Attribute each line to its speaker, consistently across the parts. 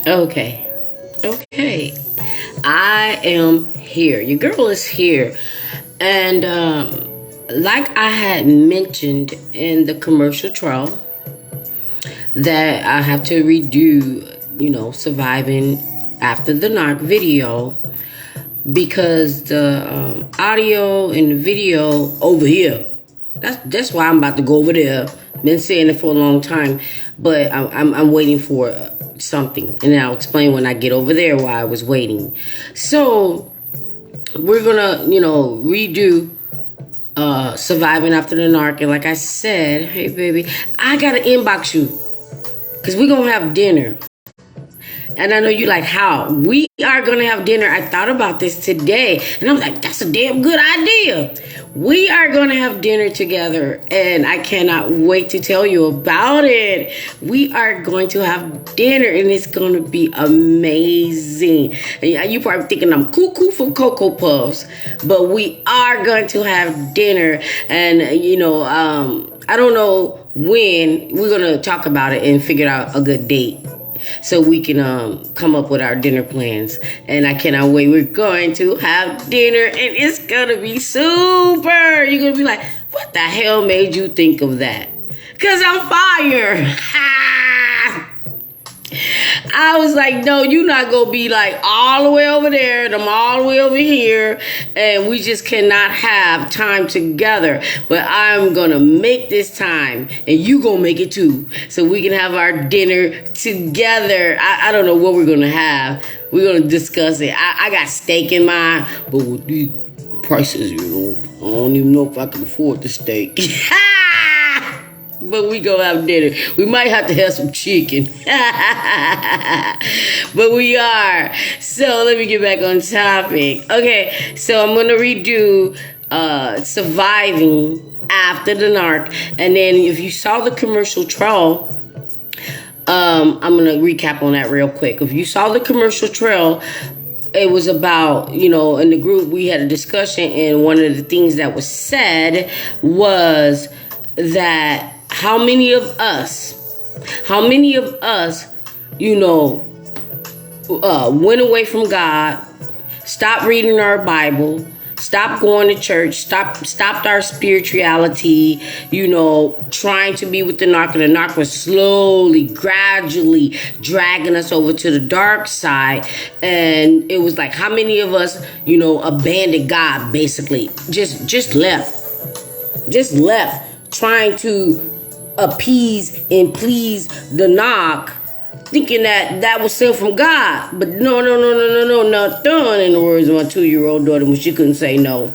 Speaker 1: Okay. Okay. I am here. Your girl is here. And like I had mentioned in the commercial trial, that I have to redo, surviving after the knock video because the audio and the video over here. That's why I'm about to go over there. Been saying it for a long time, but I'm waiting for something, and then I'll explain when I get over there why I was waiting. So we're gonna, redo surviving after the narc, and like I said, hey baby, I gotta inbox you because we're gonna have dinner. And I know you like, how? We are going to have dinner. I thought about this today. And I'm like, that's a damn good idea. We are going to have dinner together. And I cannot wait to tell you about it. We are going to have dinner. And it's going to be amazing. And you probably thinking I'm cuckoo for Cocoa Puffs. But we are going to have dinner. And, I don't know when. We're going to talk about it and figure out a good date, so we can come up with our dinner plans. And I cannot wait. We're going to have dinner, and it's going to be super. You're going to be like, what the hell made you think of that? Because I'm fire. I was like, no, you're not going to be like all the way over there and I'm all the way over here, and we just cannot have time together. But I'm going to make this time, and you going to make it too, so we can have our dinner together. I don't know what we're going to have. We're going to discuss it. I got steak in mind, but with these prices, I don't even know if I can afford the steak. But we gonna have dinner. We might have to have some chicken. But we are. So let me get back on topic. Okay, so I'm gonna redo surviving after the narc. And then if you saw the commercial trail, I'm gonna recap on that real quick. If you saw the commercial trail, it was about, in the group we had a discussion, and one of the things that was said was that how many of us, went away from God, stopped reading our Bible, stopped going to church, stopped our spirituality, trying to be with the narc, and the narc was slowly, gradually dragging us over to the dark side. And it was like, how many of us, abandoned God, basically, just left, trying to appease and please the narc, thinking that was sent from God. But no, not done, in the words of my 2-year-old daughter when she couldn't say no.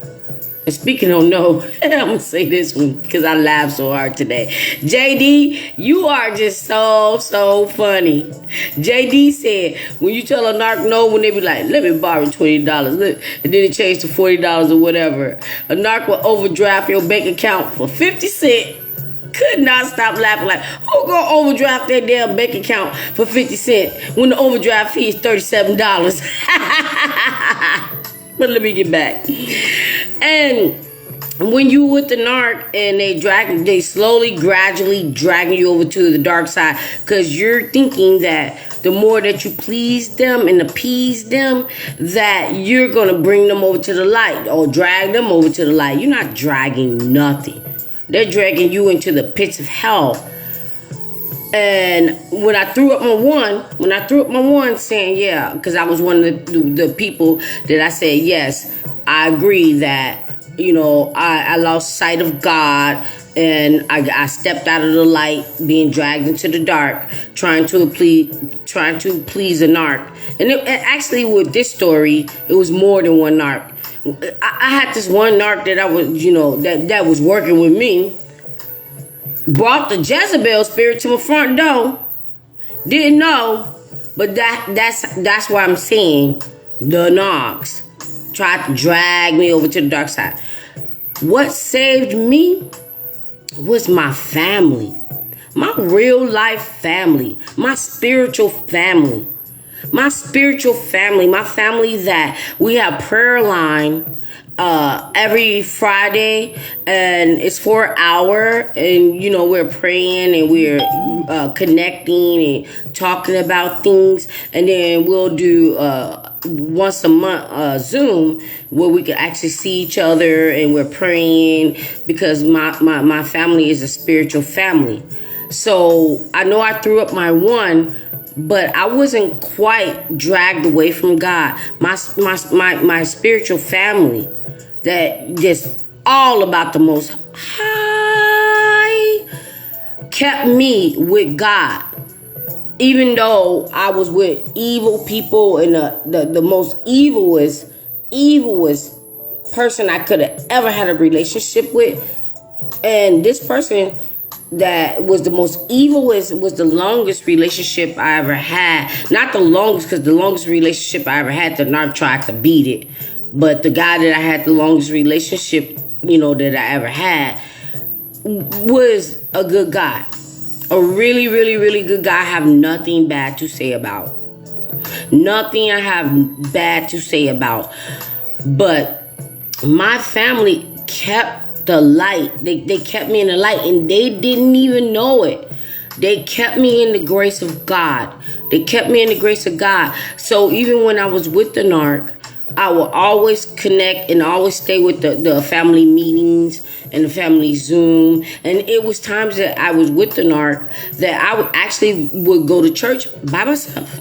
Speaker 1: And speaking of no, I'm going to say this one because I laughed so hard today. JD, you are just so funny. JD said, when you tell a narc no, when they be like, let me borrow $20, and then it changed to $40 or whatever, a narc will overdraft your bank account for 50 cents. Could not stop laughing. Like, who gonna overdraft their damn bank account for 50 cents when the overdraft fee is $37? But let me get back. And when you with the narc and they slowly, gradually dragging you over to the dark side, because you're thinking that the more that you please them and appease them, that you're gonna bring them over to the light or drag them over to the light. You're not dragging nothing. They're dragging you into the pits of hell. And when I threw up my one saying, yeah, because I was one of the people that I said, yes, I agree that, I lost sight of God, and I stepped out of the light, being dragged into the dark, trying to please a narc. And actually with this story, it was more than one narc. I had this one narc that I was, that was working with me, brought the Jezebel spirit to my front door. Didn't know, but that's why I'm saying the narcs tried to drag me over to the dark side. What saved me was my family, my real life family, my spiritual family. My family that we have prayer line every Friday, and it's for an hour, and we're praying and we're connecting and talking about things, and then we'll do once a month Zoom where we can actually see each other and we're praying, because my family is a spiritual family. So I know I threw up my one, but I wasn't quite dragged away from God. My spiritual family that just all about the Most High kept me with God. Even though I was with evil people and the most evilest person I could have ever had a relationship with. And this person that was the most evilest was the longest relationship I ever had. Not the longest, because the longest relationship I ever had, the narc tried to beat it. But the guy that I had the longest relationship, that I ever had, was a good guy. A really, really, really good guy. I have nothing bad to say about. Nothing I have bad to say about. But my family kept the light. They kept me in the light, and they didn't even know it. They kept me in the grace of God. They kept me in the grace of God. So even when I was with the narc, I will always connect and always stay with the family meetings and the family Zoom. And it was times that I was with the narc that I would go to church by myself.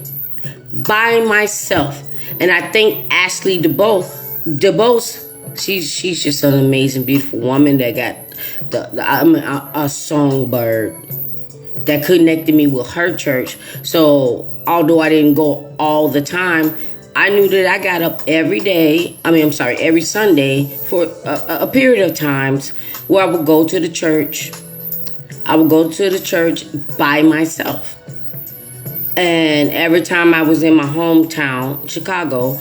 Speaker 1: And I thank Ashley DeBose. She's just an amazing, beautiful woman that got a songbird that connected me with her church. So although I didn't go all the time, I knew that I got up every Sunday for a period of times where I would go to the church. I would go to the church by myself. And every time I was in my hometown, Chicago,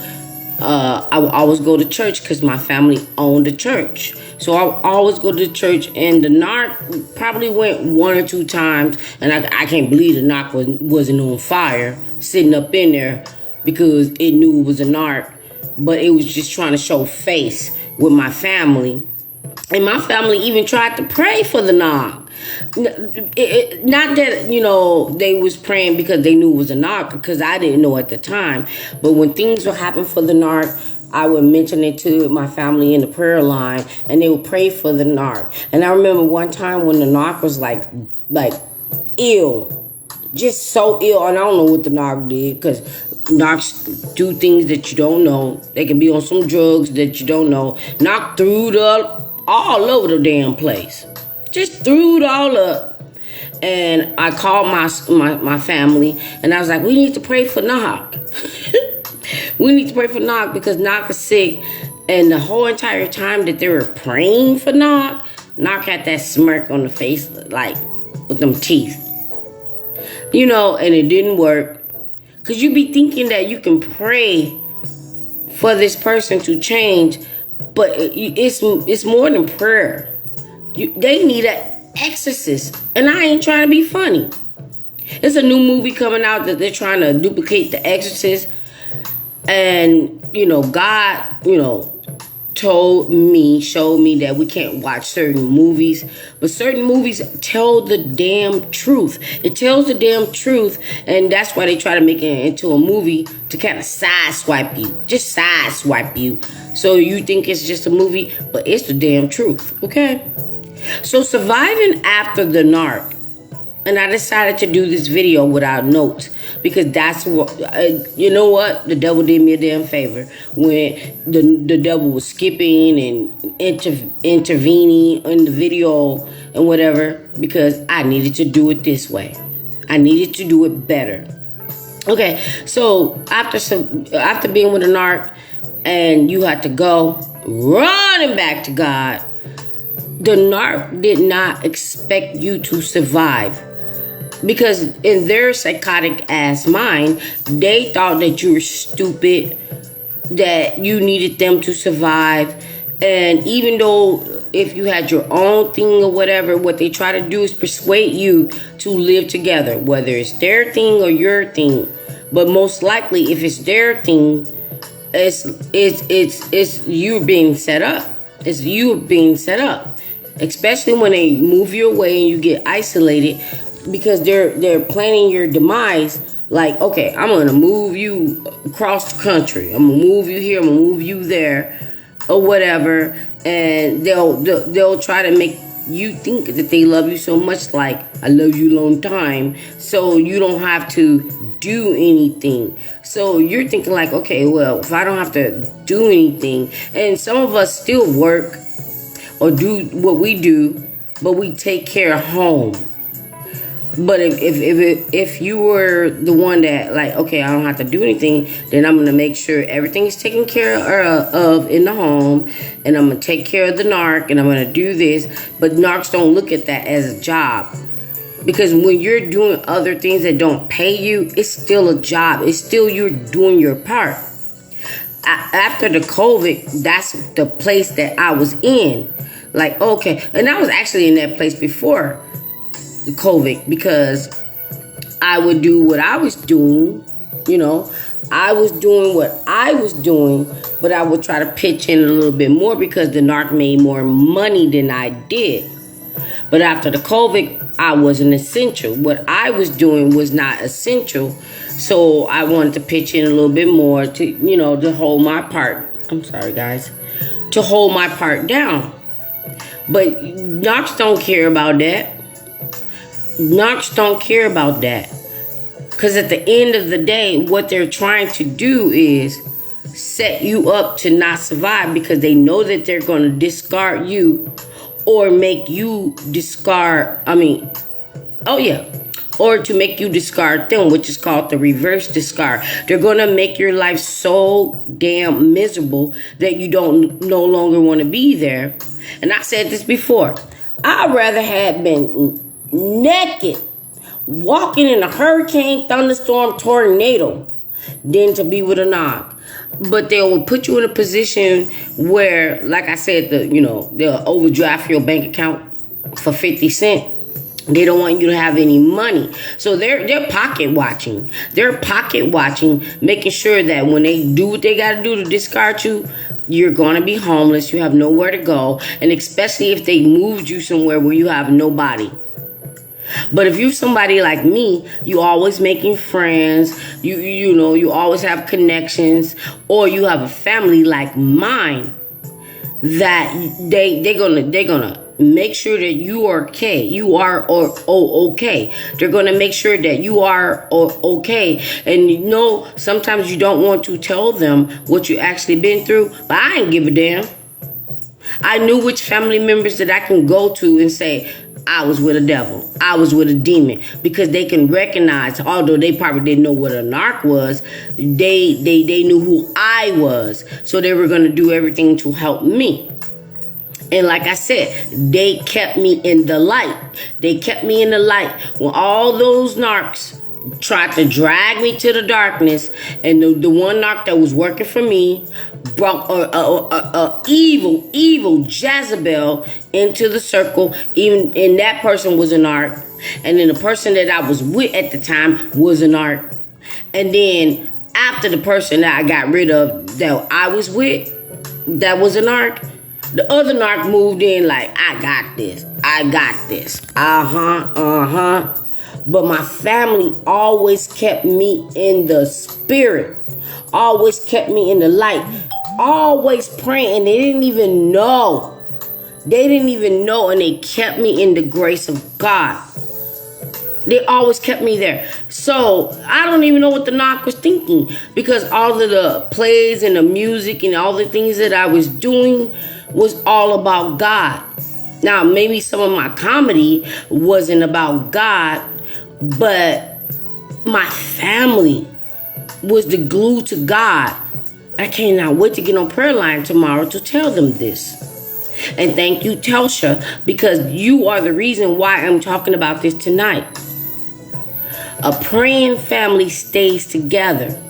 Speaker 1: I would always go to church because my family owned a church. So I would always go to the church, and the narc probably went one or two times, and I can't believe the narc wasn't on fire sitting up in there, because it knew it was a narc, but it was just trying to show face with my family. And my family even tried to pray for the narc. Not that, they was praying because they knew it was a narc, because I didn't know at the time. But when things would happen for the narc, I would mention it to my family in the prayer line, and they would pray for the narc. And I remember one time when the narc was like ill, just so ill, and I don't know what the narc did, because narcs do things that you don't know. They can be on some drugs that you don't know. Narc threw it up all over the damn place. Just threw it all up. And I called my family, and I was like, we need to pray for Narc. We need to pray for Narc because Narc is sick. And the whole entire time that they were praying for Narc had that smirk on the face, like with them teeth. And it didn't work. Because you be thinking that you can pray for this person to change, but it's more than prayer. They need an exorcist. And I ain't trying to be funny. There's a new movie coming out that they're trying to duplicate The Exorcist. And, God, showed me that we can't watch certain movies. But certain movies tell the damn truth. It tells the damn truth. And that's why they try to make it into a movie to kind of sideswipe you. Just sideswipe you. So you think it's just a movie, but it's the damn truth. Okay? So surviving after the narc. And I decided to do this video without notes, because that's what, you know what? The devil did me a damn favor when the devil was skipping and intervening in the video and whatever, because I needed to do it this way. I needed to do it better. Okay, so after being with a narc and you had to go running back to God, the narc did not expect you to survive. Because in their psychotic ass mind, they thought that you were stupid, that you needed them to survive. And even though if you had your own thing or whatever, what they try to do is persuade you to live together, whether it's their thing or your thing. But most likely, if it's their thing, It's you being set up. It's you being set up, especially when they move you away and you get isolated, because they're planning your demise. Like, okay, I'm gonna move you across the country. I'm gonna move you here. I'm gonna move you there, or whatever. And they'll try to make you think that they love you so much, like, I love you a long time, so you don't have to do anything. So you're thinking like, okay, well, if I don't have to do anything, and some of us still work or do what we do, but we take care of home. But if you were the one that, like, okay, I don't have to do anything, then I'm gonna make sure everything is taken care of in the home, and I'm gonna take care of the narc, and I'm gonna do this. But narcs don't look at that as a job, because when you're doing other things that don't pay you, it's still a job. It's still you're doing your part. After the COVID, that's the place that I was in. Like, okay, and I was actually in that place before COVID, because I would do what I was doing, I was doing what I was doing, but I would try to pitch in a little bit more because the narc made more money than I did. But after the COVID, I wasn't essential. What I was doing was not essential, so I wanted to pitch in a little bit more to hold my part. I'm sorry, guys, to hold my part down. But narcs don't care about that. Narcs don't care about that. Because at the end of the day, what they're trying to do is set you up to not survive, because they know that they're going to discard you or make you discard, or to make you discard them, which is called the reverse discard. They're going to make your life so damn miserable that you don't no longer want to be there. And I said this before. I'd rather have been naked, walking in a hurricane, thunderstorm, tornado, than to be with a narc. But they will put you in a position where, like I said, they'll overdraft your bank account for 50 cents. They don't want you to have any money. So they're pocket watching. They're pocket watching, making sure that when they do what they got to do to discard you, you're going to be homeless. You have nowhere to go. And especially if they moved you somewhere where you have nobody. But if you're somebody like me, you always making friends, you always have connections, or you have a family like mine, that they're gonna make sure that you are okay. You are okay. They're gonna make sure that you are okay. And sometimes you don't want to tell them what you actually been through, but I ain't give a damn. I knew which family members that I can go to and say, I was with a devil. I was with a demon, because they can recognize, although they probably didn't know what a narc was, they knew who I was. So they were going to do everything to help me. And like I said, they kept me in the light. They kept me in the light when all those narcs tried to drag me to the darkness. And the one narc that was working for me brought a evil Jezebel into the circle, and that person was an narc. And then the person that I was with at the time was an narc. And then after the person that I got rid of that I was with, that was an narc, the other narc moved in like, I got this. But my family always kept me in the spirit, always kept me in the light, always praying. And they didn't even know. And they kept me in the grace of God. They always kept me there. So I don't even know what the narc was thinking, because all of the plays and the music and all the things that I was doing was all about God. Now, maybe some of my comedy wasn't about God, but my family was the glue to God. I cannot wait to get on prayer line tomorrow to tell them this. And thank you, Telsha, because you are the reason why I'm talking about this tonight. A praying family stays together,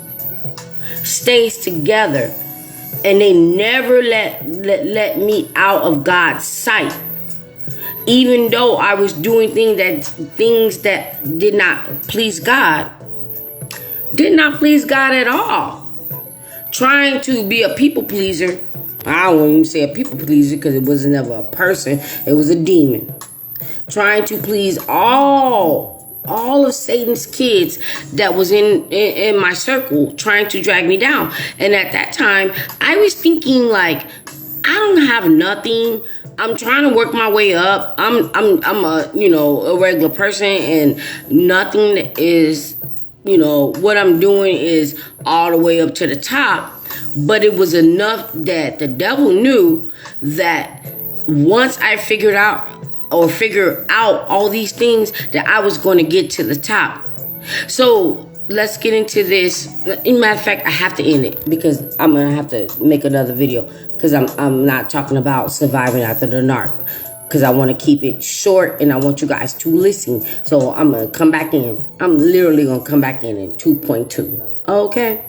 Speaker 1: and they never let me out of God's sight. Even though I was doing things that did not please God at all. trying to be a people pleaser. I won't even say a people pleaser because it was never a person. It was a demon. Trying to please all of Satan's kids that was in my circle, trying to drag me down. And at that time, I was thinking like, I don't have nothing. I'm trying to work my way up. I'm a, a regular person, and nothing is, what I'm doing is all the way up to the top. But it was enough that the devil knew that once I figure out all these things, that I was going to get to the top. So let's get into this. In matter of fact, I have to end it because I'm gonna have to make another video because I'm not talking about surviving after the narc, because I want to keep it short and I want you guys to listen. So I'm gonna come back in. I'm literally gonna come back in 2.2. Okay.